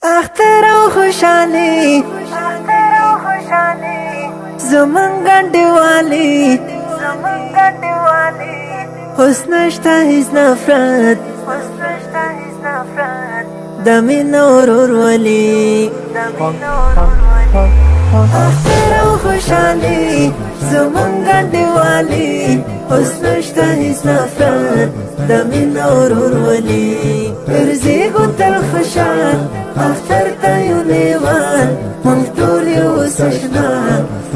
اختر او خوشحالی زمان گنډوالی حسن شته هیڅ نفرت د مینه ورورولي اختر او خوشحالی زمان گنډوالی حسن شته هیڅ نفرت د مینه ورورولي ګرځېږو تل خوشحال اختر ته یو لیوال موږ ټول یو سشنا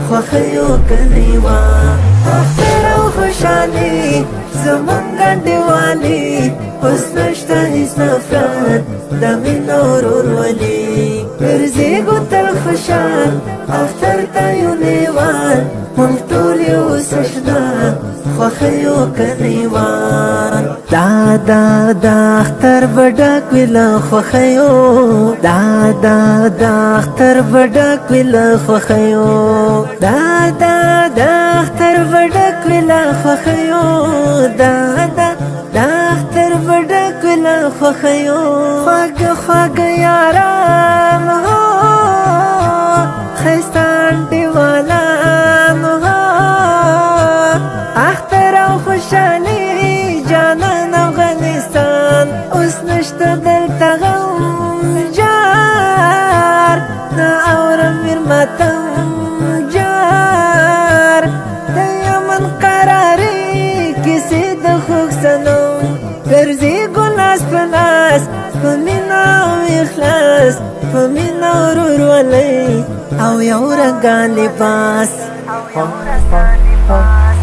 خوښیو کلیوال اختر او خوشحالي زمونږ ګنډېوالي حسن شته هیڅ نفرت د مینه ورورولي ګرځېږو تل خوشحال اختر ته یو لیوال موږ ټول یو سشنا خوښیو کلیوال دا اختر بډک ویله خوښیو دا اختر بډک ویله خوښیو دا اختر بډک ویله خوښیو دا اختر بډک ویله خوښیو خواږه یاران هو ښایسته انډیوالان هو اختر او خوشحالي جانان افغانستان اوس نشته دلته غم جار نه اورم میر ماتم جار د یمن قراري کیسې د خوږ صنم ګرځېږو لاس په لاس په مینه او اخلاص په مینه ورورولۍ او یو رنګه لباس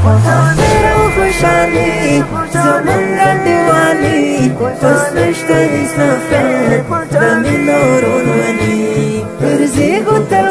اختر او خوشحالي زمونږ ګنډېوالي حسن شته هیڅ نفرت د مینه ورورولي ګرځېږو تل